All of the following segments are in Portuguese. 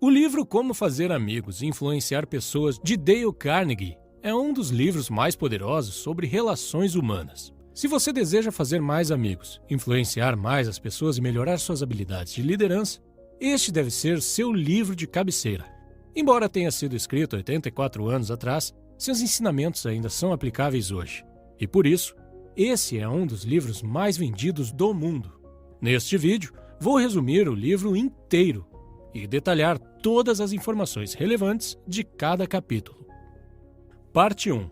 O livro Como Fazer Amigos e Influenciar Pessoas, de Dale Carnegie, é um dos livros mais poderosos sobre relações humanas. Se você deseja fazer mais amigos, influenciar mais as pessoas e melhorar suas habilidades de liderança, este deve ser seu livro de cabeceira. Embora tenha sido escrito 84 anos atrás, seus ensinamentos ainda são aplicáveis hoje. E por isso, esse é um dos livros mais vendidos do mundo. Neste vídeo, vou resumir o livro inteiro e detalhar todas as informações relevantes de cada capítulo. Parte 1.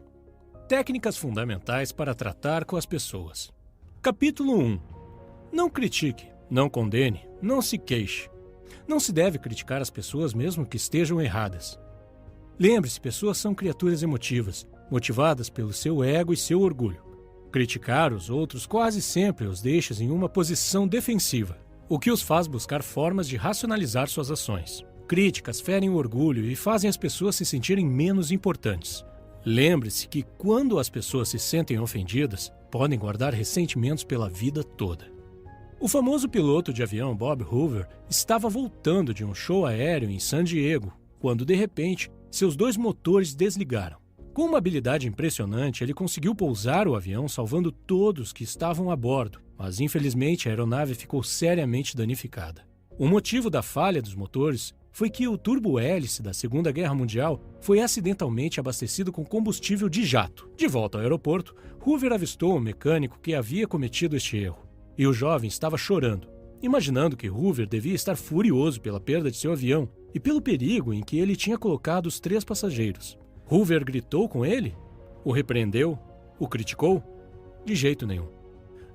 Técnicas fundamentais para tratar com as pessoas. Capítulo 1. Não critique, não condene, não se queixe. Não se deve criticar as pessoas mesmo que estejam erradas. Lembre-se, pessoas são criaturas emotivas, motivadas pelo seu ego e seu orgulho. Criticar os outros quase sempre os deixa em uma posição defensiva, o que os faz buscar formas de racionalizar suas ações. Críticas ferem o orgulho e fazem as pessoas se sentirem menos importantes. Lembre-se que quando as pessoas se sentem ofendidas, podem guardar ressentimentos pela vida toda. O famoso piloto de avião Bob Hoover estava voltando de um show aéreo em San Diego, quando de repente seus 2 motores desligaram. Com uma habilidade impressionante, ele conseguiu pousar o avião salvando todos que estavam a bordo, mas infelizmente a aeronave ficou seriamente danificada. O motivo da falha dos motores foi que o turbo-hélice da Segunda Guerra Mundial foi acidentalmente abastecido com combustível de jato. De volta ao aeroporto, Hoover avistou o mecânico que havia cometido este erro, e o jovem estava chorando, imaginando que Hoover devia estar furioso pela perda de seu avião e pelo perigo em que ele tinha colocado os 3 passageiros. Hoover gritou com ele? O repreendeu? O criticou? De jeito nenhum.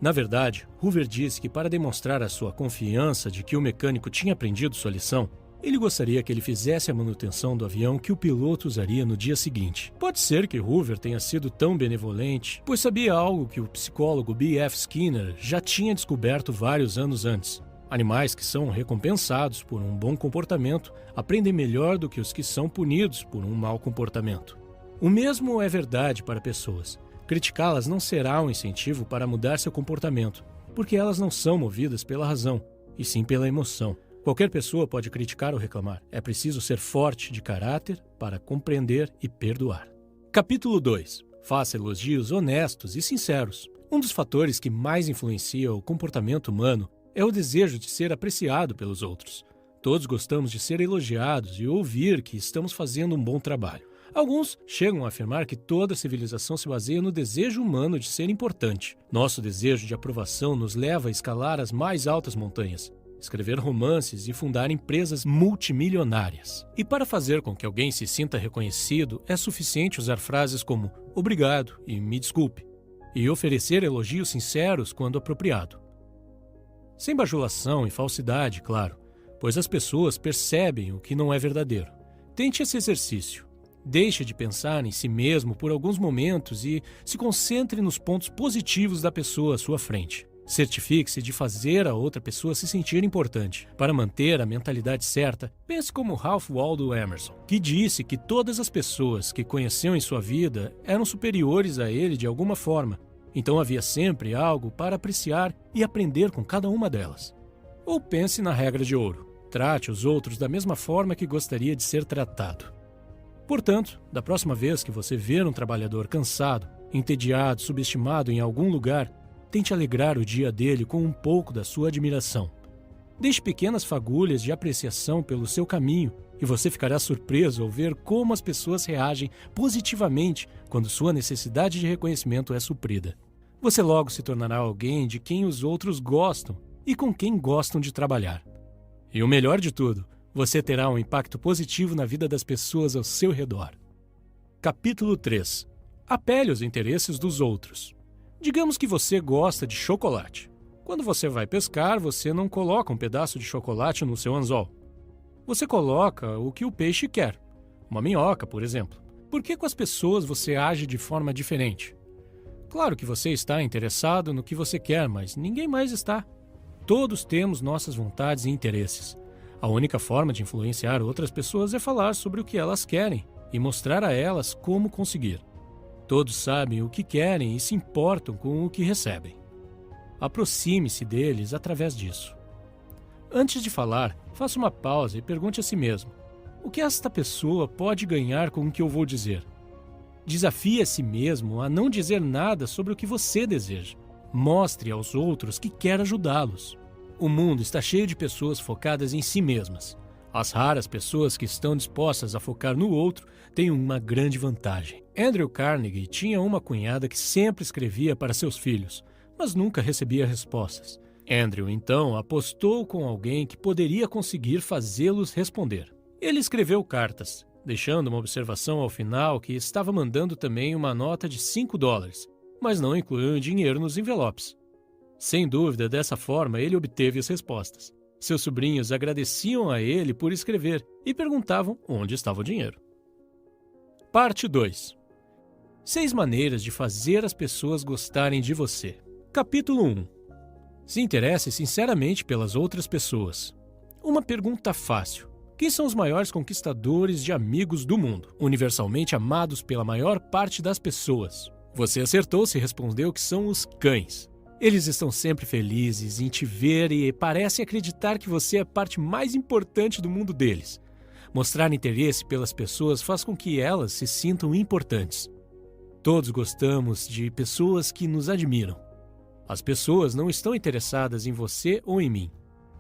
Na verdade, Hoover disse que para demonstrar a sua confiança de que o mecânico tinha aprendido sua lição, ele gostaria que ele fizesse a manutenção do avião que o piloto usaria no dia seguinte. Pode ser que Hoover tenha sido tão benevolente, pois sabia algo que o psicólogo B.F. Skinner já tinha descoberto vários anos antes. Animais que são recompensados por um bom comportamento aprendem melhor do que os que são punidos por um mau comportamento. O mesmo é verdade para pessoas. Criticá-las não será um incentivo para mudar seu comportamento, porque elas não são movidas pela razão, e sim pela emoção. Qualquer pessoa pode criticar ou reclamar. É preciso ser forte de caráter para compreender e perdoar. Capítulo 2. Faça elogios honestos e sinceros. Um dos fatores que mais influencia o comportamento humano é o desejo de ser apreciado pelos outros. Todos gostamos de ser elogiados e ouvir que estamos fazendo um bom trabalho. Alguns chegam a afirmar que toda civilização se baseia no desejo humano de ser importante. Nosso desejo de aprovação nos leva a escalar as mais altas montanhas, escrever romances e fundar empresas multimilionárias. E para fazer com que alguém se sinta reconhecido, é suficiente usar frases como obrigado e me desculpe, e oferecer elogios sinceros quando apropriado. Sem bajulação e falsidade, claro, pois as pessoas percebem o que não é verdadeiro. Tente esse exercício. Deixe de pensar em si mesmo por alguns momentos e se concentre nos pontos positivos da pessoa à sua frente. Certifique-se de fazer a outra pessoa se sentir importante. Para manter a mentalidade certa, pense como Ralph Waldo Emerson, que disse que todas as pessoas que conheceu em sua vida eram superiores a ele de alguma forma. Então havia sempre algo para apreciar e aprender com cada uma delas. Ou pense na regra de ouro. Trate os outros da mesma forma que gostaria de ser tratado. Portanto, da próxima vez que você ver um trabalhador cansado, entediado, subestimado em algum lugar, tente alegrar o dia dele com um pouco da sua admiração. Deixe pequenas fagulhas de apreciação pelo seu caminho e você ficará surpreso ao ver como as pessoas reagem positivamente quando sua necessidade de reconhecimento é suprida. Você logo se tornará alguém de quem os outros gostam e com quem gostam de trabalhar. E o melhor de tudo, você terá um impacto positivo na vida das pessoas ao seu redor. Capítulo 3. Apele aos interesses dos outros. Digamos que você gosta de chocolate. Quando você vai pescar, você não coloca um pedaço de chocolate no seu anzol. Você coloca o que o peixe quer. Uma minhoca, por exemplo. Por que com as pessoas você age de forma diferente? Claro que você está interessado no que você quer, mas ninguém mais está. Todos temos nossas vontades e interesses. A única forma de influenciar outras pessoas é falar sobre o que elas querem e mostrar a elas como conseguir. Todos sabem o que querem e se importam com o que recebem. Aproxime-se deles através disso. Antes de falar, faça uma pausa e pergunte a si mesmo: O que esta pessoa pode ganhar com o que eu vou dizer? Desafie a si mesmo a não dizer nada sobre o que você deseja. Mostre aos outros que quer ajudá-los. O mundo está cheio de pessoas focadas em si mesmas. As raras pessoas que estão dispostas a focar no outro têm uma grande vantagem. Andrew Carnegie tinha uma cunhada que sempre escrevia para seus filhos, mas nunca recebia respostas. Andrew, então, apostou com alguém que poderia conseguir fazê-los responder. Ele escreveu cartas, deixando uma observação ao final que estava mandando também uma nota de $5, mas não incluiu dinheiro nos envelopes. Sem dúvida, dessa forma, ele obteve as respostas. Seus sobrinhos agradeciam a ele por escrever e perguntavam onde estava o dinheiro. Parte 2. 6 maneiras de fazer as pessoas gostarem de você. Capítulo 1. Se interesse sinceramente pelas outras pessoas. Uma pergunta fácil. Quem são os maiores conquistadores de amigos do mundo, universalmente amados pela maior parte das pessoas? Você acertou se respondeu que são os cães. Eles estão sempre felizes em te ver e parecem acreditar que você é a parte mais importante do mundo deles. Mostrar interesse pelas pessoas faz com que elas se sintam importantes. Todos gostamos de pessoas que nos admiram. As pessoas não estão interessadas em você ou em mim.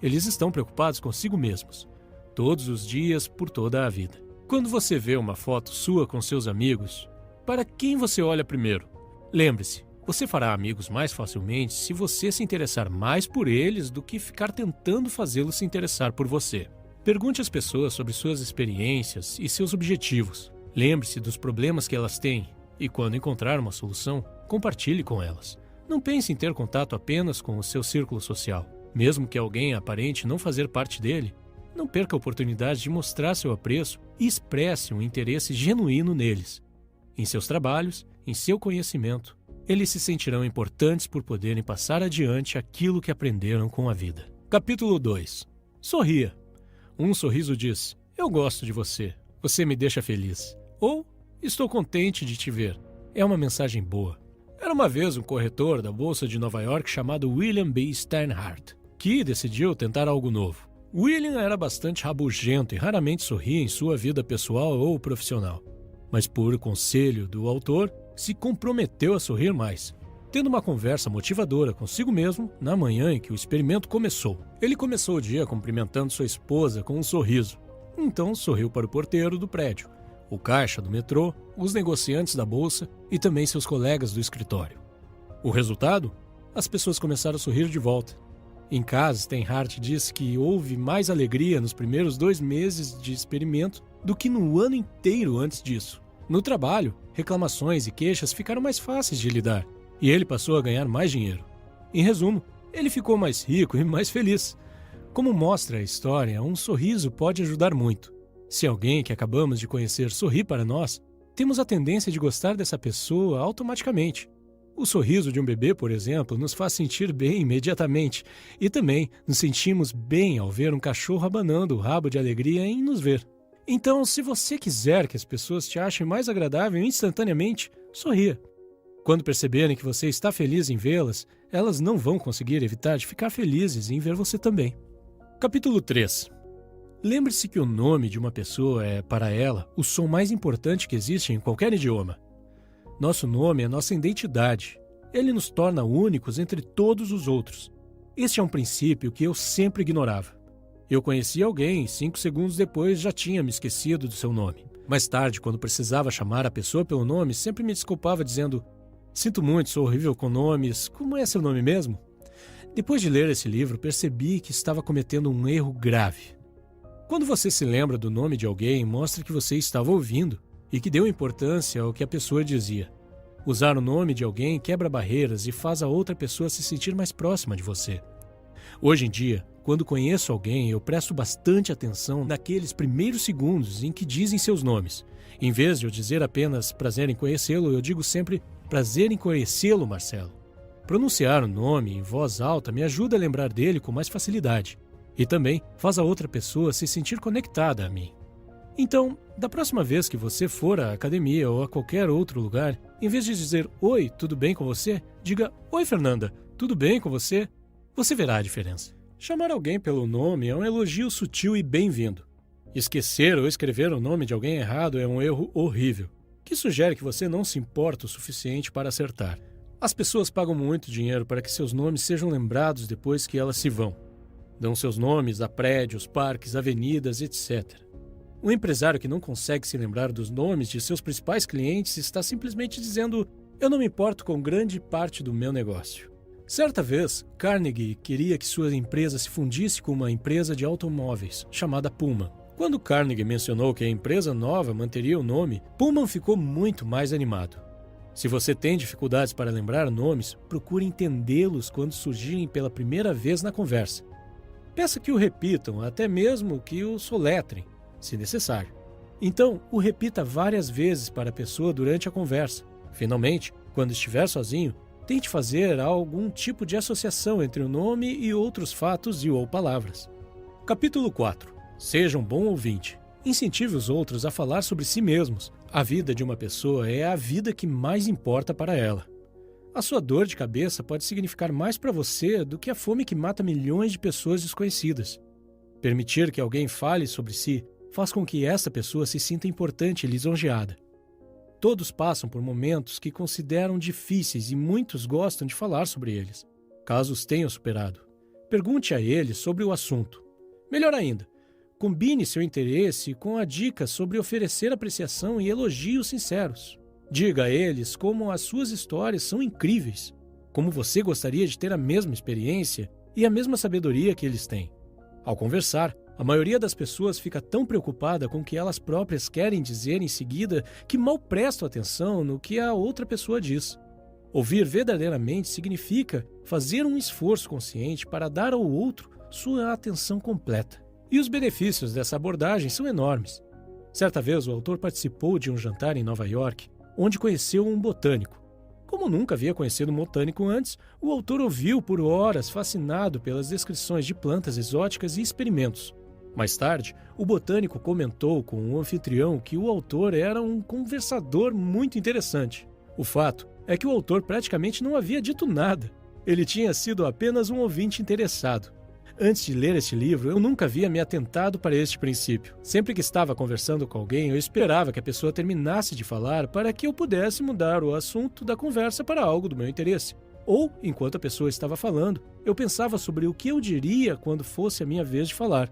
Eles estão preocupados consigo mesmos, todos os dias, por toda a vida. Quando você vê uma foto sua com seus amigos, para quem você olha primeiro? Lembre-se, você fará amigos mais facilmente se você se interessar mais por eles do que ficar tentando fazê-los se interessar por você. Pergunte às pessoas sobre suas experiências e seus objetivos. Lembre-se dos problemas que elas têm e, quando encontrar uma solução, compartilhe com elas. Não pense em ter contato apenas com o seu círculo social. Mesmo que alguém aparente não fazer parte dele, não perca a oportunidade de mostrar seu apreço e expresse um interesse genuíno neles. Em seus trabalhos, em seu conhecimento, eles se sentirão importantes por poderem passar adiante aquilo que aprenderam com a vida. Capítulo 2. Sorria. Um sorriso diz: eu gosto de você, você me deixa feliz. Ou, estou contente de te ver. É uma mensagem boa. Era uma vez um corretor da Bolsa de Nova York chamado William B. Steinhardt, que decidiu tentar algo novo. William era bastante rabugento e raramente sorria em sua vida pessoal ou profissional. Mas por conselho do autor, se comprometeu a sorrir mais. Tendo uma conversa motivadora consigo mesmo, na manhã em que o experimento começou. Ele começou o dia cumprimentando sua esposa com um sorriso. Então sorriu para o porteiro do prédio, o caixa do metrô, os negociantes da bolsa e também seus colegas do escritório. O resultado? As pessoas começaram a sorrir de volta. Em casa, Steinhardt disse que houve mais alegria nos primeiros 2 meses de experimento do que no ano inteiro antes disso. No trabalho, reclamações e queixas ficaram mais fáceis de lidar, e ele passou a ganhar mais dinheiro. Em resumo, ele ficou mais rico e mais feliz. Como mostra a história, um sorriso pode ajudar muito. Se alguém que acabamos de conhecer sorri para nós, temos a tendência de gostar dessa pessoa automaticamente. O sorriso de um bebê, por exemplo, nos faz sentir bem imediatamente, e também nos sentimos bem ao ver um cachorro abanando o rabo de alegria em nos ver. Então, se você quiser que as pessoas te achem mais agradável instantaneamente, sorria. Quando perceberem que você está feliz em vê-las, elas não vão conseguir evitar de ficar felizes em ver você também. Capítulo 3. Lembre-se que o nome de uma pessoa é, para ela, o som mais importante que existe em qualquer idioma. Nosso nome é nossa identidade. Ele nos torna únicos entre todos os outros. Este é um princípio que eu sempre ignorava. Eu conheci alguém e 5 segundos depois já tinha me esquecido do seu nome. Mais tarde, quando precisava chamar a pessoa pelo nome, sempre me desculpava dizendo: sinto muito, sou horrível com nomes, como é seu nome mesmo? Depois de ler esse livro, percebi que estava cometendo um erro grave. Quando você se lembra do nome de alguém, mostra que você estava ouvindo e que deu importância ao que a pessoa dizia. Usar o nome de alguém quebra barreiras e faz a outra pessoa se sentir mais próxima de você. Hoje em dia, quando conheço alguém, eu presto bastante atenção naqueles primeiros segundos em que dizem seus nomes. Em vez de eu dizer apenas prazer em conhecê-lo, eu digo sempre prazer em conhecê-lo, Marcelo. Pronunciar o nome em voz alta me ajuda a lembrar dele com mais facilidade. E também faz a outra pessoa se sentir conectada a mim. Então, da próxima vez que você for à academia ou a qualquer outro lugar, em vez de dizer oi, tudo bem com você? Diga oi, Fernanda, tudo bem com você? Você verá a diferença. Chamar alguém pelo nome é um elogio sutil e bem-vindo. Esquecer ou escrever o nome de alguém errado é um erro horrível, que sugere que você não se importa o suficiente para acertar. As pessoas pagam muito dinheiro para que seus nomes sejam lembrados depois que elas se vão. Dão seus nomes a prédios, parques, avenidas, etc. Um empresário que não consegue se lembrar dos nomes de seus principais clientes está simplesmente dizendo: eu não me importo com grande parte do meu negócio. Certa vez, Carnegie queria que sua empresa se fundisse com uma empresa de automóveis, chamada Pullman. Quando Carnegie mencionou que a empresa nova manteria o nome, Pullman ficou muito mais animado. Se você tem dificuldades para lembrar nomes, procure entendê-los quando surgirem pela primeira vez na conversa. Peça que o repitam, até mesmo que o soletrem, se necessário. Então, o repita várias vezes para a pessoa durante a conversa. Finalmente, quando estiver sozinho, tente fazer algum tipo de associação entre o nome e outros fatos e ou palavras. Capítulo 4. Seja um bom ouvinte. Incentive os outros a falar sobre si mesmos. A vida de uma pessoa é a vida que mais importa para ela. A sua dor de cabeça pode significar mais para você do que a fome que mata milhões de pessoas desconhecidas. Permitir que alguém fale sobre si faz com que essa pessoa se sinta importante e lisonjeada. Todos passam por momentos que consideram difíceis e muitos gostam de falar sobre eles. Caso os tenham superado, pergunte a eles sobre o assunto. Melhor ainda, combine seu interesse com a dica sobre oferecer apreciação e elogios sinceros. Diga a eles como as suas histórias são incríveis, como você gostaria de ter a mesma experiência e a mesma sabedoria que eles têm. Ao conversar, a maioria das pessoas fica tão preocupada com o que elas próprias querem dizer em seguida que mal prestam atenção no que a outra pessoa diz. Ouvir verdadeiramente significa fazer um esforço consciente para dar ao outro sua atenção completa. E os benefícios dessa abordagem são enormes. Certa vez o autor participou de um jantar em Nova York, onde conheceu um botânico. Como nunca havia conhecido um botânico antes, o autor ouviu por horas fascinado pelas descrições de plantas exóticas e experimentos. Mais tarde, o botânico comentou com o anfitrião que o autor era um conversador muito interessante. O fato é que o autor praticamente não havia dito nada. Ele tinha sido apenas um ouvinte interessado. Antes de ler este livro, eu nunca havia me atentado para este princípio. Sempre que estava conversando com alguém, eu esperava que a pessoa terminasse de falar para que eu pudesse mudar o assunto da conversa para algo do meu interesse. Ou, enquanto a pessoa estava falando, eu pensava sobre o que eu diria quando fosse a minha vez de falar.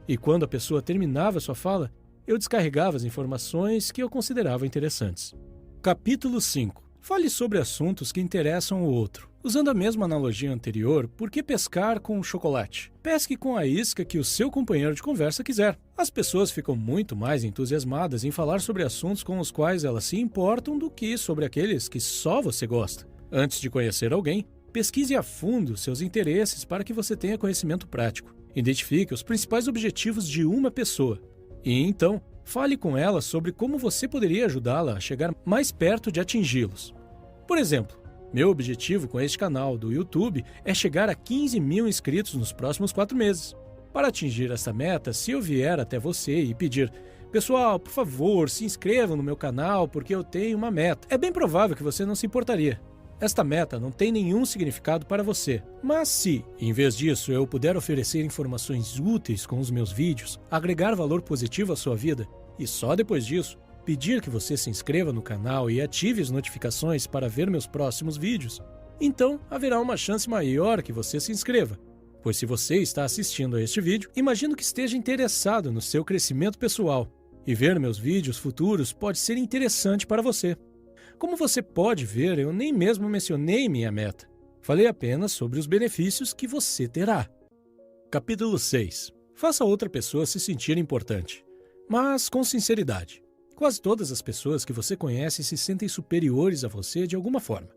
E quando a pessoa terminava sua fala, eu descarregava as informações que eu considerava interessantes. Capítulo 5. Fale sobre assuntos que interessam o outro. Usando a mesma analogia anterior, por que pescar com chocolate? Pesque com a isca que o seu companheiro de conversa quiser. As pessoas ficam muito mais entusiasmadas em falar sobre assuntos com os quais elas se importam do que sobre aqueles que só você gosta. Antes de conhecer alguém, pesquise a fundo seus interesses para que você tenha conhecimento prático. Identifique os principais objetivos de uma pessoa. E então, fale com ela sobre como você poderia ajudá-la a chegar mais perto de atingi-los. Por exemplo, meu objetivo com este canal do YouTube é chegar a 15 mil inscritos nos próximos 4 meses. Para atingir essa meta, se eu vier até você e pedir: pessoal, por favor, se inscrevam no meu canal porque eu tenho uma meta, é bem provável que você não se importaria. Esta meta não tem nenhum significado para você. Mas se, em vez disso, eu puder oferecer informações úteis com os meus vídeos, agregar valor positivo à sua vida, e só depois disso, pedir que você se inscreva no canal e ative as notificações para ver meus próximos vídeos, então haverá uma chance maior que você se inscreva. Pois se você está assistindo a este vídeo, imagino que esteja interessado no seu crescimento pessoal, e ver meus vídeos futuros pode ser interessante para você. Como você pode ver, eu nem mesmo mencionei minha meta. Falei apenas sobre os benefícios que você terá. Capítulo 6. Faça outra pessoa se sentir importante, mas com sinceridade. Quase todas as pessoas que você conhece se sentem superiores a você de alguma forma.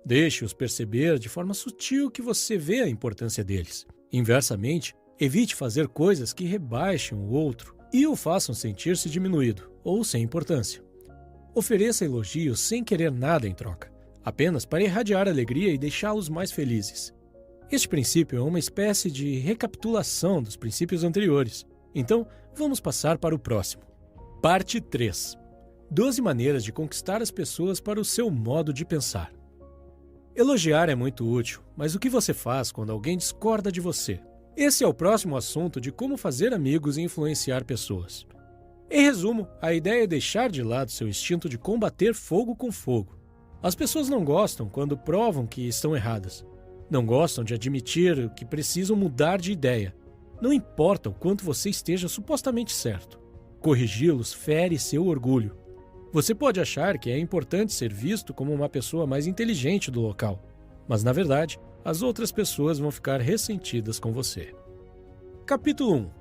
Deixe-os perceber de forma sutil que você vê a importância deles. Inversamente, evite fazer coisas que rebaixem o outro e o façam sentir-se diminuído ou sem importância. Ofereça elogios sem querer nada em troca, apenas para irradiar alegria e deixá-los mais felizes. Este princípio é uma espécie de recapitulação dos princípios anteriores. Então, vamos passar para o próximo. Parte 3. 12 maneiras de conquistar as pessoas para o seu modo de pensar. Elogiar é muito útil, mas o que você faz quando alguém discorda de você? Esse é o próximo assunto de como fazer amigos e influenciar pessoas. Em resumo, a ideia é deixar de lado seu instinto de combater fogo com fogo. As pessoas não gostam quando provam que estão erradas. Não gostam de admitir que precisam mudar de ideia. Não importa o quanto você esteja supostamente certo. Corrigi-los fere seu orgulho. Você pode achar que é importante ser visto como uma pessoa mais inteligente do local, mas na verdade, as outras pessoas vão ficar ressentidas com você. Capítulo 1.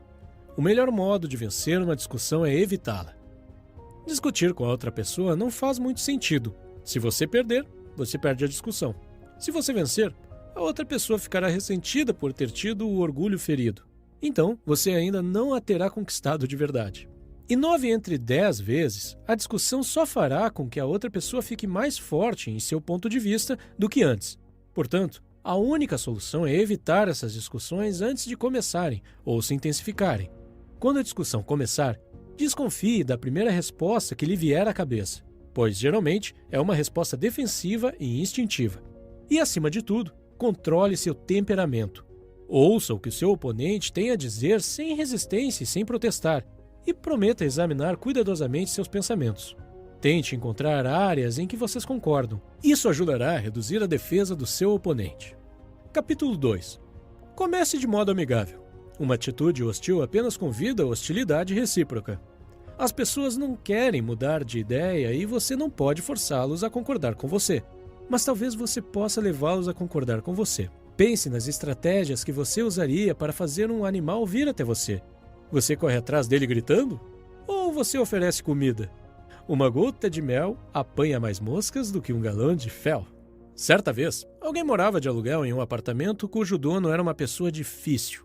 O melhor modo de vencer uma discussão é evitá-la. Discutir com a outra pessoa não faz muito sentido. Se você perder, você perde a discussão. Se você vencer, a outra pessoa ficará ressentida por ter tido o orgulho ferido. Então, você ainda não a terá conquistado de verdade. E 9 entre 10 vezes, a discussão só fará com que a outra pessoa fique mais forte em seu ponto de vista do que antes. Portanto, a única solução é evitar essas discussões antes de começarem ou se intensificarem. Quando a discussão começar, desconfie da primeira resposta que lhe vier à cabeça, pois geralmente é uma resposta defensiva e instintiva. E, acima de tudo, controle seu temperamento. Ouça o que o seu oponente tem a dizer sem resistência e sem protestar, e prometa examinar cuidadosamente seus pensamentos. Tente encontrar áreas em que vocês concordam. Isso ajudará a reduzir a defesa do seu oponente. Capítulo 2. Comece de modo amigável. Uma atitude hostil apenas convida a hostilidade recíproca. As pessoas não querem mudar de ideia e você não pode forçá-los a concordar com você. Mas talvez você possa levá-los a concordar com você. Pense nas estratégias que você usaria para fazer um animal vir até você. Você corre atrás dele gritando? Ou você oferece comida? Uma gota de mel apanha mais moscas do que um galão de fel. Certa vez, alguém morava de aluguel em um apartamento cujo dono era uma pessoa difícil.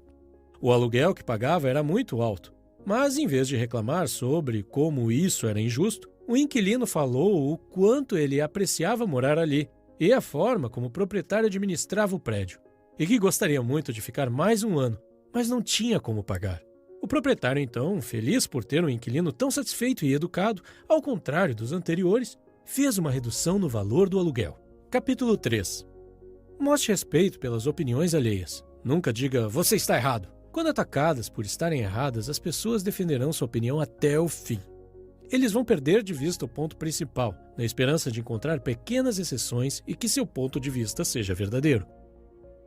O aluguel que pagava era muito alto, mas em vez de reclamar sobre como isso era injusto, o inquilino falou o quanto ele apreciava morar ali e a forma como o proprietário administrava o prédio, e que gostaria muito de ficar mais um ano, mas não tinha como pagar. O proprietário, então, feliz por ter um inquilino tão satisfeito e educado, ao contrário dos anteriores, fez uma redução no valor do aluguel. Capítulo 3. Mostre respeito pelas opiniões alheias. Nunca diga, você está errado. Quando atacadas por estarem erradas, as pessoas defenderão sua opinião até o fim. Eles vão perder de vista o ponto principal, na esperança de encontrar pequenas exceções e que seu ponto de vista seja verdadeiro.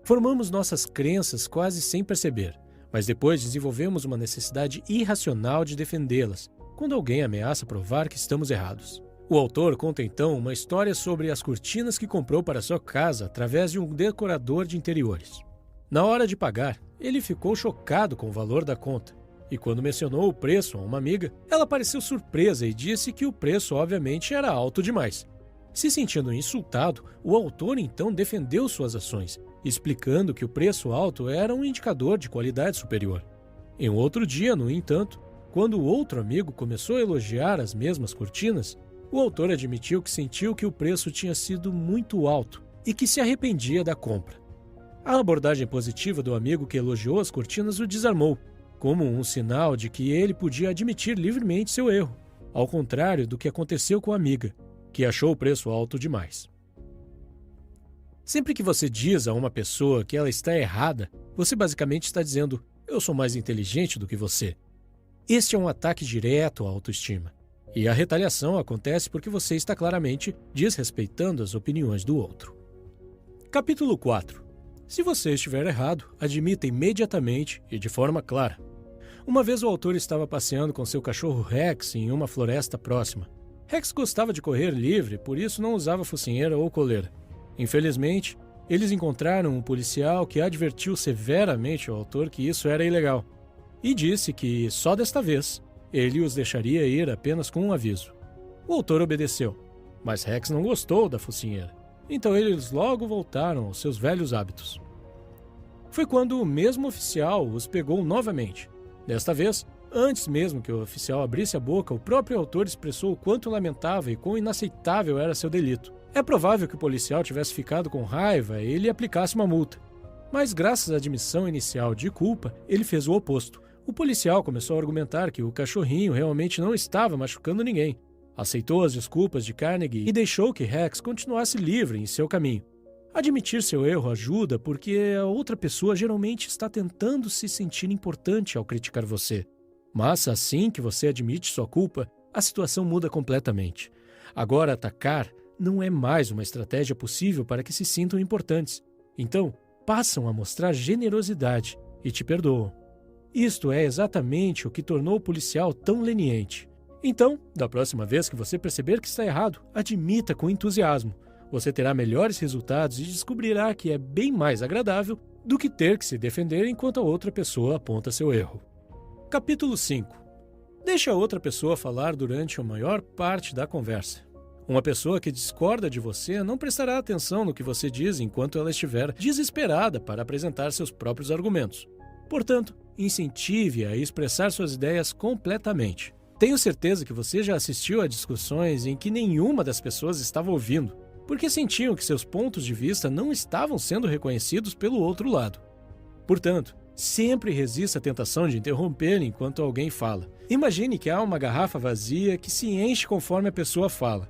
Formamos nossas crenças quase sem perceber, mas depois desenvolvemos uma necessidade irracional de defendê-las, quando alguém ameaça provar que estamos errados. O autor conta então uma história sobre as cortinas que comprou para sua casa através de um decorador de interiores. Na hora de pagar, ele ficou chocado com o valor da conta, e quando mencionou o preço a uma amiga, ela pareceu surpresa e disse que o preço obviamente era alto demais. Se sentindo insultado, o autor então defendeu suas ações, explicando que o preço alto era um indicador de qualidade superior. Em um outro dia, no entanto, quando o outro amigo começou a elogiar as mesmas cortinas, o autor admitiu que sentiu que o preço tinha sido muito alto e que se arrependia da compra. A abordagem positiva do amigo que elogiou as cortinas o desarmou, como um sinal de que ele podia admitir livremente seu erro, ao contrário do que aconteceu com a amiga, que achou o preço alto demais. Sempre que você diz a uma pessoa que ela está errada, você basicamente está dizendo, eu sou mais inteligente do que você. Este é um ataque direto à autoestima. E a retaliação acontece porque você está claramente desrespeitando as opiniões do outro. Capítulo 4. Se você estiver errado, admita imediatamente e de forma clara. Uma vez o autor estava passeando com seu cachorro Rex em uma floresta próxima. Rex gostava de correr livre, por isso não usava focinheira ou coleira. Infelizmente, eles encontraram um policial que advertiu severamente ao autor que isso era ilegal e disse que, só desta vez, ele os deixaria ir apenas com um aviso. O autor obedeceu, mas Rex não gostou da focinheira, então eles logo voltaram aos seus velhos hábitos. Foi quando o mesmo oficial os pegou novamente. Desta vez, antes mesmo que o oficial abrisse a boca, o próprio autor expressou o quanto lamentava e quão inaceitável era seu delito. É provável que o policial tivesse ficado com raiva e lhe aplicasse uma multa. Mas graças à admissão inicial de culpa, ele fez o oposto. O policial começou a argumentar que o cachorrinho realmente não estava machucando ninguém. Aceitou as desculpas de Carnegie e deixou que Rex continuasse livre em seu caminho. Admitir seu erro ajuda porque a outra pessoa geralmente está tentando se sentir importante ao criticar você. Mas assim que você admite sua culpa, a situação muda completamente. Agora, atacar não é mais uma estratégia possível para que se sintam importantes. Então, passam a mostrar generosidade e te perdoam. Isto é exatamente o que tornou o policial tão leniente. Então, da próxima vez que você perceber que está errado, admita com entusiasmo. Você terá melhores resultados e descobrirá que é bem mais agradável do que ter que se defender enquanto a outra pessoa aponta seu erro. Capítulo 5. Deixe a outra pessoa falar durante a maior parte da conversa. Uma pessoa que discorda de você não prestará atenção no que você diz enquanto ela estiver desesperada para apresentar seus próprios argumentos. Portanto, incentive-a a expressar suas ideias completamente. Tenho certeza que você já assistiu a discussões em que nenhuma das pessoas estava ouvindo, porque sentiam que seus pontos de vista não estavam sendo reconhecidos pelo outro lado. Portanto, sempre resista à tentação de interromper enquanto alguém fala. Imagine que há uma garrafa vazia que se enche conforme a pessoa fala.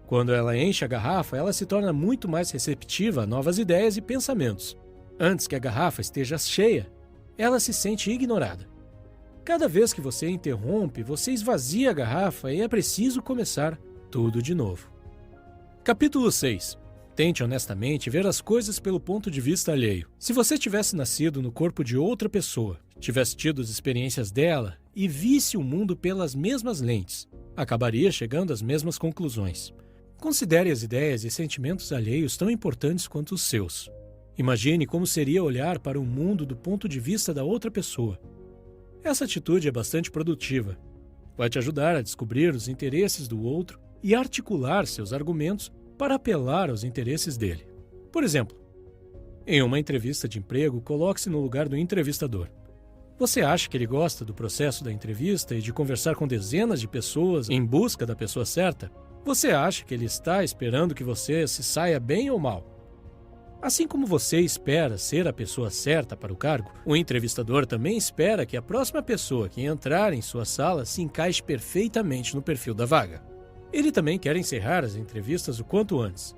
Quando ela enche a garrafa, ela se torna muito mais receptiva a novas ideias e pensamentos. Antes que a garrafa esteja cheia, ela se sente ignorada. Cada vez que você interrompe, você esvazia a garrafa e é preciso começar tudo de novo. Capítulo 6. Tente honestamente ver as coisas pelo ponto de vista alheio. Se você tivesse nascido no corpo de outra pessoa, tivesse tido as experiências dela e visse o mundo pelas mesmas lentes, acabaria chegando às mesmas conclusões. Considere as ideias e sentimentos alheios tão importantes quanto os seus. Imagine como seria olhar para o mundo do ponto de vista da outra pessoa. Essa atitude é bastante produtiva. Vai te ajudar a descobrir os interesses do outro e articular seus argumentos para apelar aos interesses dele. Por exemplo, em uma entrevista de emprego, coloque-se no lugar do entrevistador. Você acha que ele gosta do processo da entrevista e de conversar com dezenas de pessoas em busca da pessoa certa? Você acha que ele está esperando que você se saia bem ou mal? Assim como você espera ser a pessoa certa para o cargo, o entrevistador também espera que a próxima pessoa que entrar em sua sala se encaixe perfeitamente no perfil da vaga. Ele também quer encerrar as entrevistas o quanto antes.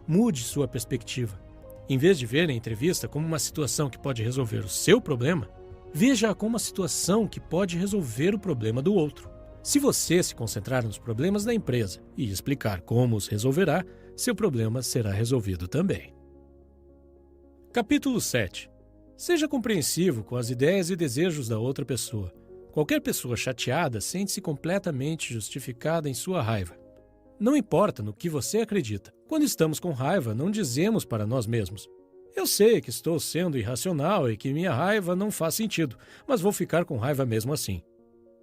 Mude sua perspectiva. Em vez de ver a entrevista como uma situação que pode resolver o seu problema, veja-a como uma situação que pode resolver o problema do outro. Se você se concentrar nos problemas da empresa e explicar como os resolverá, seu problema será resolvido também. Capítulo 7. Seja compreensivo com as ideias e desejos da outra pessoa. Qualquer pessoa chateada sente-se completamente justificada em sua raiva. Não importa no que você acredita. Quando estamos com raiva, não dizemos para nós mesmos: eu sei que estou sendo irracional e que minha raiva não faz sentido, mas vou ficar com raiva mesmo assim.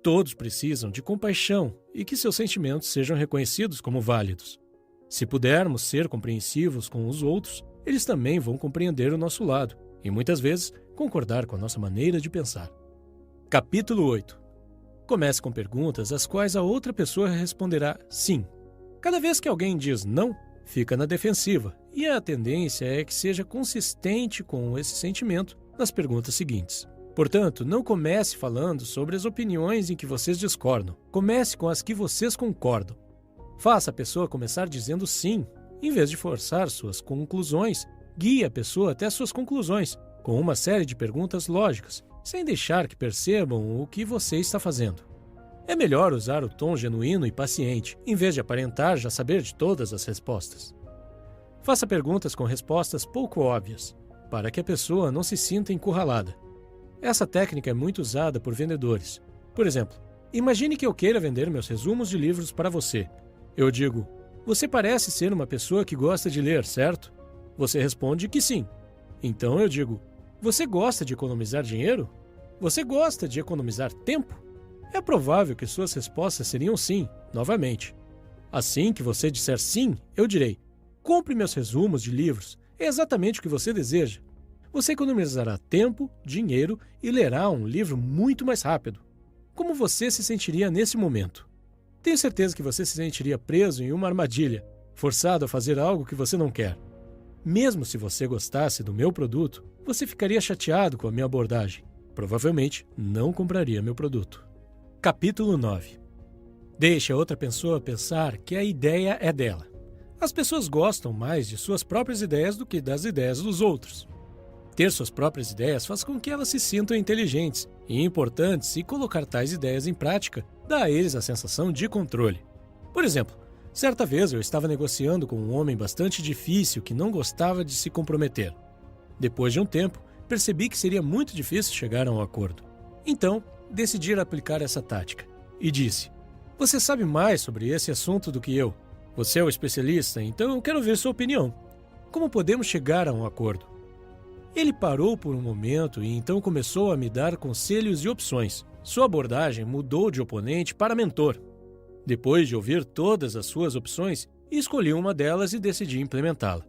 Todos precisam de compaixão e que seus sentimentos sejam reconhecidos como válidos. Se pudermos ser compreensivos com os outros, eles também vão compreender o nosso lado e, muitas vezes, concordar com a nossa maneira de pensar. Capítulo 8. Comece com perguntas às quais a outra pessoa responderá sim. Cada vez que alguém diz não, fica na defensiva, e a tendência é que seja consistente com esse sentimento nas perguntas seguintes. Portanto, não comece falando sobre as opiniões em que vocês discordam. Comece com as que vocês concordam. Faça a pessoa começar dizendo sim. Em vez de forçar suas conclusões, guie a pessoa até suas conclusões, com uma série de perguntas lógicas, sem deixar que percebam o que você está fazendo. É melhor usar o tom genuíno e paciente, em vez de aparentar já saber de todas as respostas. Faça perguntas com respostas pouco óbvias, para que a pessoa não se sinta encurralada. Essa técnica é muito usada por vendedores. Por exemplo, imagine que eu queira vender meus resumos de livros para você. Eu digo: você parece ser uma pessoa que gosta de ler, certo? Você responde que sim. Então eu digo: você gosta de economizar dinheiro? Você gosta de economizar tempo? É provável que suas respostas seriam sim, novamente. Assim que você disser sim, eu direi: compre meus resumos de livros, é exatamente o que você deseja. Você economizará tempo, dinheiro e lerá um livro muito mais rápido. Como você se sentiria nesse momento? Tenho certeza que você se sentiria preso em uma armadilha, forçado a fazer algo que você não quer. Mesmo se você gostasse do meu produto, você ficaria chateado com a minha abordagem. Provavelmente não compraria meu produto. Capítulo 9. Deixe a outra pessoa pensar que a ideia é dela. As pessoas gostam mais de suas próprias ideias do que das ideias dos outros. Ter suas próprias ideias faz com que elas se sintam inteligentes e importantes, e colocar tais ideias em prática dá a eles a sensação de controle. Por exemplo, certa vez eu estava negociando com um homem bastante difícil que não gostava de se comprometer. Depois de um tempo, percebi que seria muito difícil chegar a um acordo. Então, decidi aplicar essa tática e disse: "Você sabe mais sobre esse assunto do que eu. Você é o especialista, então eu quero ver sua opinião. Como podemos chegar a um acordo?" Ele parou por um momento e então começou a me dar conselhos e opções. Sua abordagem mudou de oponente para mentor. Depois de ouvir todas as suas opções, escolhi uma delas e decidi implementá-la.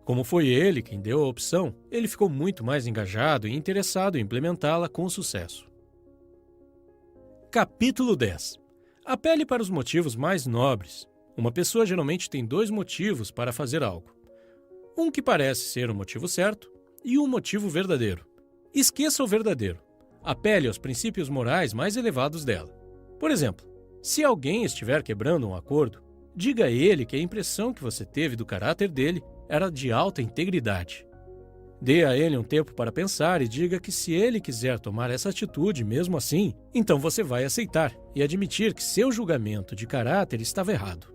Como foi ele quem deu a opção, ele ficou muito mais engajado e interessado em implementá-la com sucesso. Capítulo 10. Apele para os motivos mais nobres. Uma pessoa geralmente tem 2 motivos para fazer algo. Um que parece ser o motivo certo e um motivo verdadeiro. Esqueça o verdadeiro. Apele aos princípios morais mais elevados dela. Por exemplo, se alguém estiver quebrando um acordo, diga a ele que a impressão que você teve do caráter dele era de alta integridade. Dê a ele um tempo para pensar e diga que se ele quiser tomar essa atitude mesmo assim, então você vai aceitar e admitir que seu julgamento de caráter estava errado,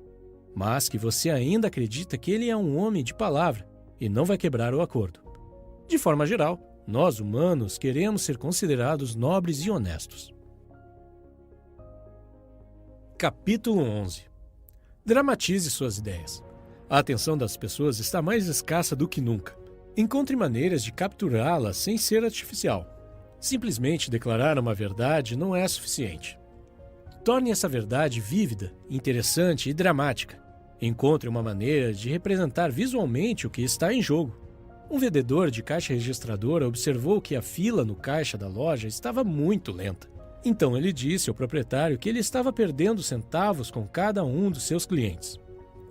mas que você ainda acredita que ele é um homem de palavra e não vai quebrar o acordo. De forma geral, nós humanos queremos ser considerados nobres e honestos. Capítulo 11. Dramatize suas ideias. A atenção das pessoas está mais escassa do que nunca. Encontre maneiras de capturá-la sem ser artificial. Simplesmente declarar uma verdade não é suficiente. Torne essa verdade vívida, interessante e dramática. Encontre uma maneira de representar visualmente o que está em jogo. Um vendedor de caixa registradora observou que a fila no caixa da loja estava muito lenta. Então ele disse ao proprietário que ele estava perdendo centavos com cada um dos seus clientes.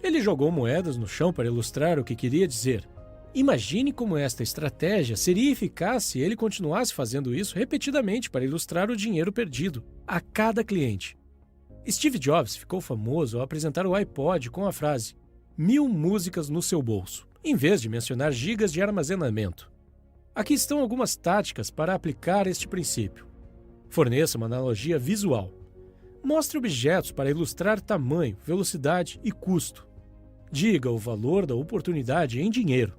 Ele jogou moedas no chão para ilustrar o que queria dizer. Imagine como esta estratégia seria eficaz se ele continuasse fazendo isso repetidamente para ilustrar o dinheiro perdido a cada cliente. Steve Jobs ficou famoso ao apresentar o iPod com a frase "1000 músicas no seu bolso", em vez de mencionar gigas de armazenamento. Aqui estão algumas táticas para aplicar este princípio. Forneça uma analogia visual. Mostre objetos para ilustrar tamanho, velocidade e custo. Diga o valor da oportunidade em dinheiro.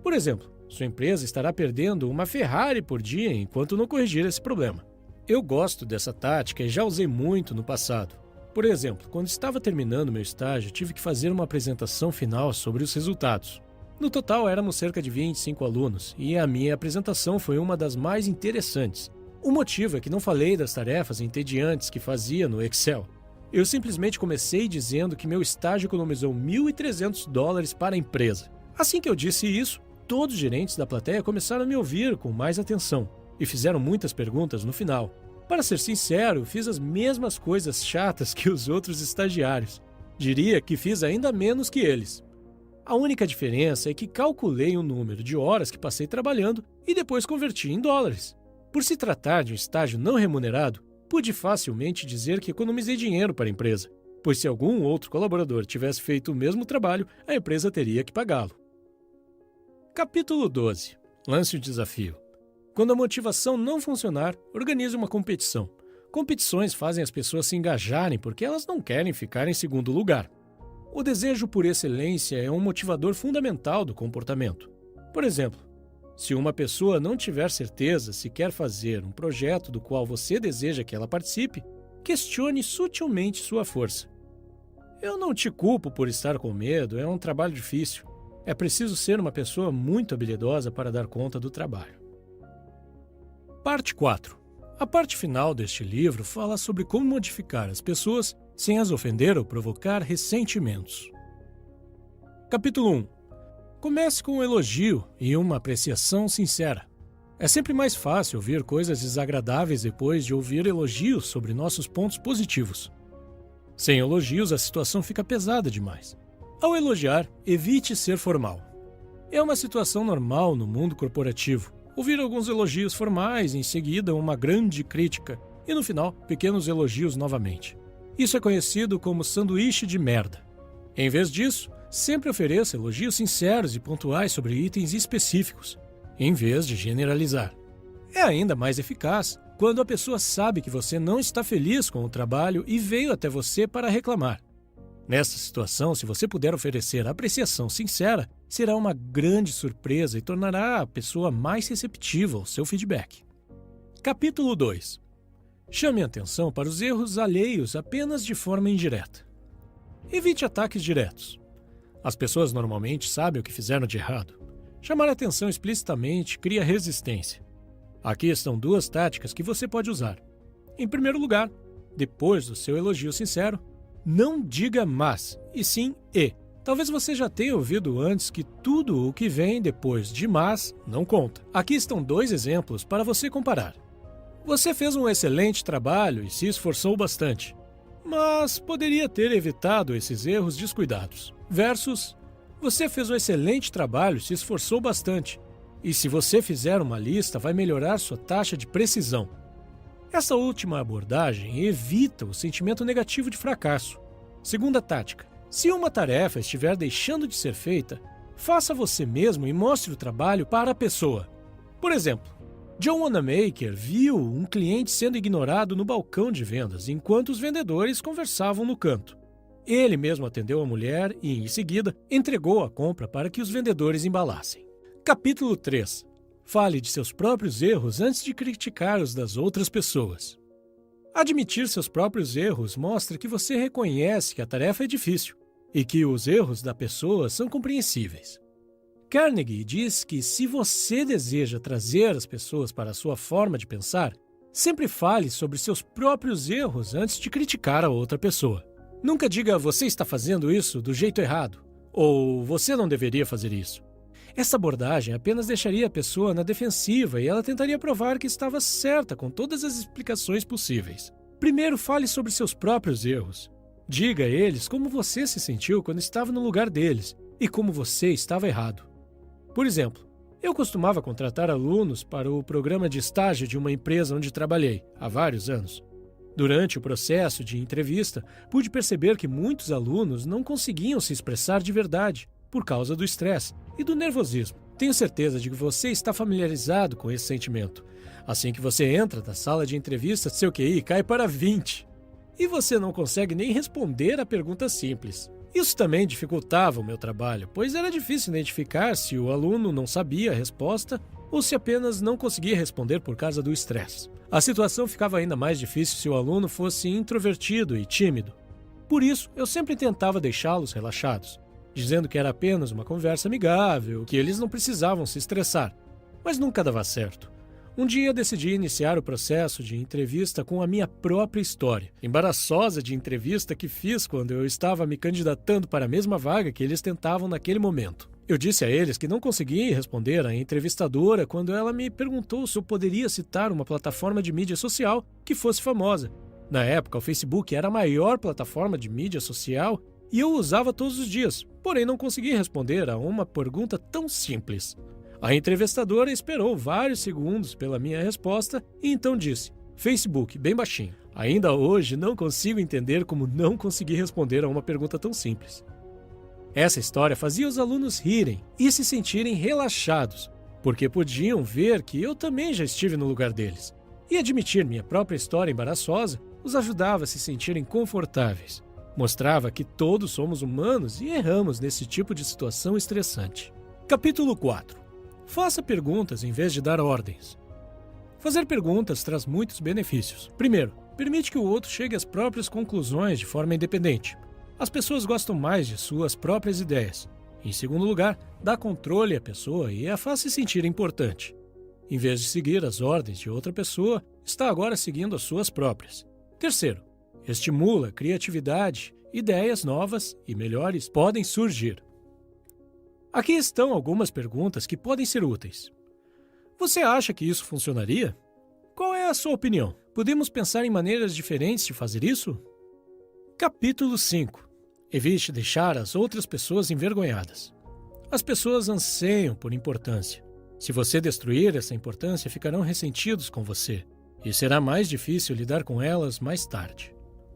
Por exemplo, sua empresa estará perdendo uma Ferrari por dia enquanto não corrigir esse problema. Eu gosto dessa tática e já usei muito no passado. Por exemplo, quando estava terminando meu estágio, tive que fazer uma apresentação final sobre os resultados. No total, éramos cerca de 25 alunos, e a minha apresentação foi uma das mais interessantes. O motivo é que não falei das tarefas entediantes que fazia no Excel. Eu simplesmente comecei dizendo que meu estágio economizou $1.300 para a empresa. Assim que eu disse isso, todos os gerentes da plateia começaram a me ouvir com mais atenção e fizeram muitas perguntas no final. Para ser sincero, fiz as mesmas coisas chatas que os outros estagiários. Diria que fiz ainda menos que eles. A única diferença é que calculei o número de horas que passei trabalhando e depois converti em dólares. Por se tratar de um estágio não remunerado, pude facilmente dizer que economizei dinheiro para a empresa, pois se algum outro colaborador tivesse feito o mesmo trabalho, a empresa teria que pagá-lo. Capítulo 12. Lance o desafio. Quando a motivação não funcionar, organize uma competição. Competições fazem as pessoas se engajarem porque elas não querem ficar em segundo lugar. O desejo por excelência é um motivador fundamental do comportamento. Por exemplo, se uma pessoa não tiver certeza se quer fazer um projeto do qual você deseja que ela participe, questione sutilmente sua força. Eu não te culpo por estar com medo, é um trabalho difícil. É preciso ser uma pessoa muito habilidosa para dar conta do trabalho. Parte 4. A parte final deste livro fala sobre como modificar as pessoas sem as ofender ou provocar ressentimentos. Capítulo 1. Comece com um elogio e uma apreciação sincera. É sempre mais fácil ouvir coisas desagradáveis depois de ouvir elogios sobre nossos pontos positivos. Sem elogios, a situação fica pesada demais. Ao elogiar, evite ser formal. É uma situação normal no mundo corporativo. Ouvir alguns elogios formais, em seguida uma grande crítica e no final, pequenos elogios novamente. Isso é conhecido como sanduíche de merda. Em vez disso, Sempre ofereça elogios sinceros e pontuais sobre itens específicos, em vez de generalizar. É ainda mais eficaz quando a pessoa sabe que você não está feliz com o trabalho e veio até você para reclamar. Nessa situação, se você puder oferecer apreciação sincera, será uma grande surpresa e tornará a pessoa mais receptiva ao seu feedback. Capítulo 2. Chame a atenção para os erros alheios apenas de forma indireta. Evite ataques diretos. As pessoas normalmente sabem o que fizeram de errado. Chamar a atenção explicitamente cria resistência. Aqui estão 2 táticas que você pode usar. Em primeiro lugar, depois do seu elogio sincero, não diga mas, e sim e. Talvez você já tenha ouvido antes que tudo o que vem depois de mas não conta. Aqui estão 2 exemplos para você comparar. Você fez um excelente trabalho e se esforçou bastante, mas poderia ter evitado esses erros descuidados. Versus, você fez um excelente trabalho e se esforçou bastante, e se você fizer uma lista, vai melhorar sua taxa de precisão. Essa última abordagem evita o sentimento negativo de fracasso. Segunda tática. Se uma tarefa estiver deixando de ser feita, faça você mesmo e mostre o trabalho para a pessoa. Por exemplo, John Wanamaker viu um cliente sendo ignorado no balcão de vendas enquanto os vendedores conversavam no canto. Ele mesmo atendeu a mulher e, em seguida, entregou a compra para que os vendedores embalassem. Capítulo 3. Fale de seus próprios erros antes de criticar os das outras pessoas. Admitir seus próprios erros mostra que você reconhece que a tarefa é difícil e que os erros da pessoa são compreensíveis. Carnegie diz que se você deseja trazer as pessoas para a sua forma de pensar, sempre fale sobre seus próprios erros antes de criticar a outra pessoa. Nunca diga você está fazendo isso do jeito errado ou você não deveria fazer isso. Essa abordagem apenas deixaria a pessoa na defensiva e ela tentaria provar que estava certa com todas as explicações possíveis. Primeiro, fale sobre seus próprios erros. Diga a eles como você se sentiu quando estava no lugar deles e como você estava errado. Por exemplo, eu costumava contratar alunos para o programa de estágio de uma empresa onde trabalhei há vários anos. Durante o processo de entrevista, pude perceber que muitos alunos não conseguiam se expressar de verdade por causa do estresse e do nervosismo. Tenho certeza de que você está familiarizado com esse sentimento. Assim que você entra na sala de entrevista, seu QI cai para 20. E você não consegue nem responder a pergunta simples. Isso também dificultava o meu trabalho, pois era difícil identificar se o aluno não sabia a resposta ou se apenas não conseguia responder por causa do estresse. A situação ficava ainda mais difícil se o aluno fosse introvertido e tímido. Por isso, eu sempre tentava deixá-los relaxados, dizendo que era apenas uma conversa amigável, que eles não precisavam se estressar. Mas nunca dava certo. Um dia decidi iniciar o processo de entrevista com a minha própria história, embaraçosa de entrevista que fiz quando eu estava me candidatando para a mesma vaga que eles tentavam naquele momento. Eu disse a eles que não conseguia responder à entrevistadora quando ela me perguntou se eu poderia citar uma plataforma de mídia social que fosse famosa. Na época, o Facebook era a maior plataforma de mídia social e eu usava todos os dias, porém não consegui responder a uma pergunta tão simples. A entrevistadora esperou vários segundos pela minha resposta e então disse: Facebook, bem baixinho. Ainda hoje não consigo entender como não consegui responder a uma pergunta tão simples. Essa história fazia os alunos rirem e se sentirem relaxados, porque podiam ver que eu também já estive no lugar deles. E admitir minha própria história embaraçosa os ajudava a se sentirem confortáveis. Mostrava que todos somos humanos e erramos nesse tipo de situação estressante. Capítulo 4. Faça perguntas em vez de dar ordens. Fazer perguntas traz muitos benefícios. Primeiro, permite que o outro chegue às próprias conclusões de forma independente. As pessoas gostam mais de suas próprias ideias. Em segundo lugar, dá controle à pessoa e a faz se sentir importante. Em vez de seguir as ordens de outra pessoa, está agora seguindo as suas próprias. Terceiro, estimula a criatividade, ideias novas e melhores podem surgir. Aqui estão algumas perguntas que podem ser úteis. Você acha que isso funcionaria? Qual é a sua opinião? Podemos pensar em maneiras diferentes de fazer isso? Capítulo 5. Evite deixar as outras pessoas envergonhadas. As pessoas anseiam por importância. Se você destruir essa importância, ficarão ressentidos com você, e será mais difícil lidar com elas mais tarde.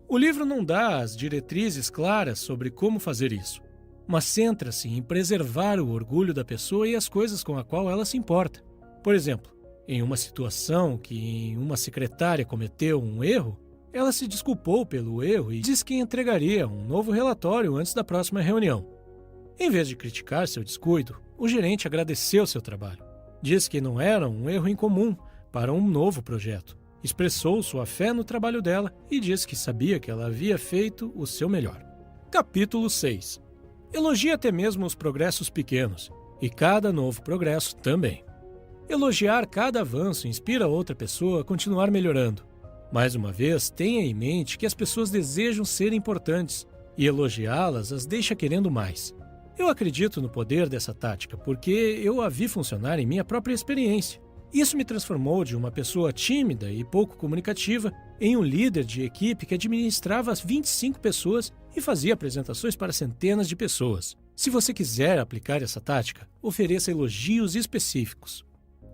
O livro não dá as diretrizes claras sobre como fazer isso, mas centra-se em preservar o orgulho da pessoa e as coisas com a qual ela se importa. Por exemplo, em uma situação que uma secretária cometeu um erro, ela se desculpou pelo erro e disse que entregaria um novo relatório antes da próxima reunião. Em vez de criticar seu descuido, o gerente agradeceu seu trabalho. Disse que não era um erro incomum para um novo projeto. Expressou sua fé no trabalho dela e disse que sabia que ela havia feito o seu melhor. Capítulo 6. Elogie até mesmo os progressos pequenos, e cada novo progresso também. Elogiar cada avanço inspira outra pessoa a continuar melhorando. Mais uma vez, tenha em mente que as pessoas desejam ser importantes, e elogiá-las as deixa querendo mais. Eu acredito no poder dessa tática porque eu a vi funcionar em minha própria experiência. Isso me transformou de uma pessoa tímida e pouco comunicativa em um líder de equipe que administrava 25 pessoas e fazia apresentações para centenas de pessoas. Se você quiser aplicar essa tática, ofereça elogios específicos.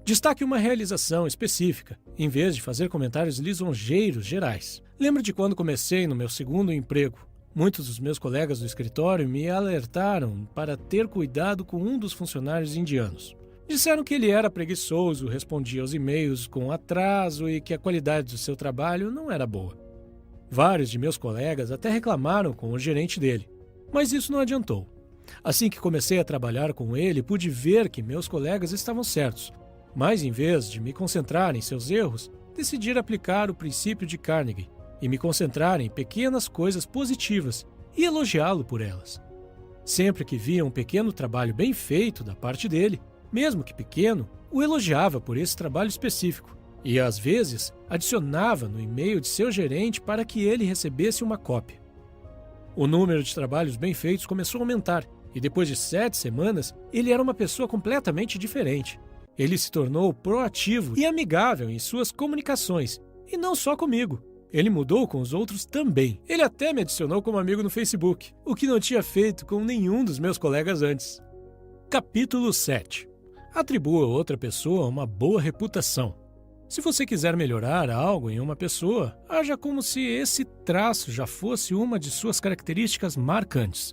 Destaque uma realização específica, em vez de fazer comentários lisonjeiros gerais. Lembro de quando comecei no meu segundo emprego. Muitos dos meus colegas do escritório me alertaram para ter cuidado com um dos funcionários indianos. Disseram que ele era preguiçoso, respondia aos e-mails com atraso e que a qualidade do seu trabalho não era boa. Vários de meus colegas até reclamaram com o gerente dele, mas isso não adiantou. Assim que comecei a trabalhar com ele, pude ver que meus colegas estavam certos, mas em vez de me concentrar em seus erros, decidi aplicar o princípio de Carnegie e me concentrar em pequenas coisas positivas e elogiá-lo por elas. Sempre que via um pequeno trabalho bem feito da parte dele, mesmo que pequeno, o elogiava por esse trabalho específico e, às vezes, adicionava no e-mail de seu gerente para que ele recebesse uma cópia. O número de trabalhos bem feitos começou a aumentar e, depois de 7 semanas, ele era uma pessoa completamente diferente. Ele se tornou proativo e amigável em suas comunicações, e não só comigo. Ele mudou com os outros também. Ele até me adicionou como amigo no Facebook, o que não tinha feito com nenhum dos meus colegas antes. Capítulo 7. Atribua a outra pessoa uma boa reputação. Se você quiser melhorar algo em uma pessoa, haja como se esse traço já fosse uma de suas características marcantes.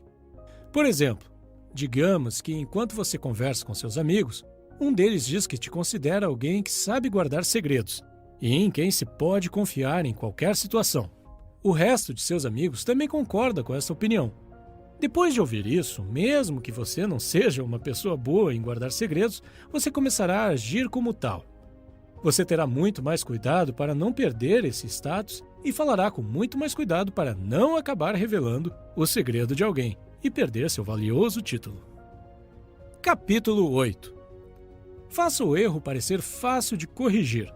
Por exemplo, digamos que enquanto você conversa com seus amigos, um deles diz que te considera alguém que sabe guardar segredos e em quem se pode confiar em qualquer situação. O resto de seus amigos também concorda com essa opinião. Depois de ouvir isso, mesmo que você não seja uma pessoa boa em guardar segredos, você começará a agir como tal. Você terá muito mais cuidado para não perder esse status e falará com muito mais cuidado para não acabar revelando o segredo de alguém e perder seu valioso título. Capítulo 8. Faça o erro parecer fácil de corrigir.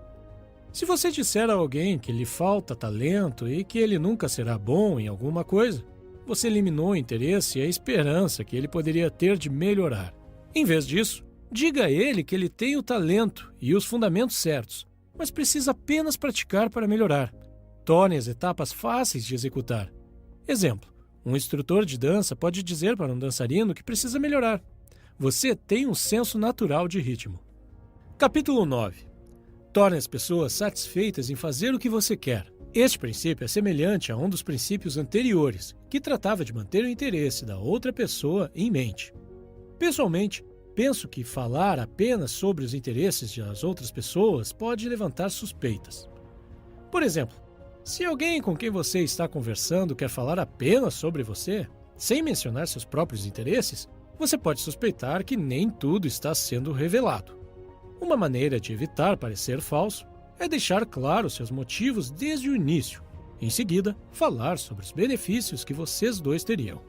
Se você disser a alguém que lhe falta talento e que ele nunca será bom em alguma coisa, você eliminou o interesse e a esperança que ele poderia ter de melhorar. Em vez disso, diga a ele que ele tem o talento e os fundamentos certos, mas precisa apenas praticar para melhorar. Torne as etapas fáceis de executar. Exemplo, um instrutor de dança pode dizer para um dançarino que precisa melhorar. Você tem um senso natural de ritmo. Capítulo 9. Torne as pessoas satisfeitas em fazer o que você quer. Este princípio é semelhante a um dos princípios anteriores, que tratava de manter o interesse da outra pessoa em mente. Pessoalmente, penso que falar apenas sobre os interesses das outras pessoas pode levantar suspeitas. Por exemplo, se alguém com quem você está conversando quer falar apenas sobre você, sem mencionar seus próprios interesses, você pode suspeitar que nem tudo está sendo revelado. Uma maneira de evitar parecer falso é deixar claro seus motivos desde o início. Em seguida, falar sobre os benefícios que vocês dois teriam.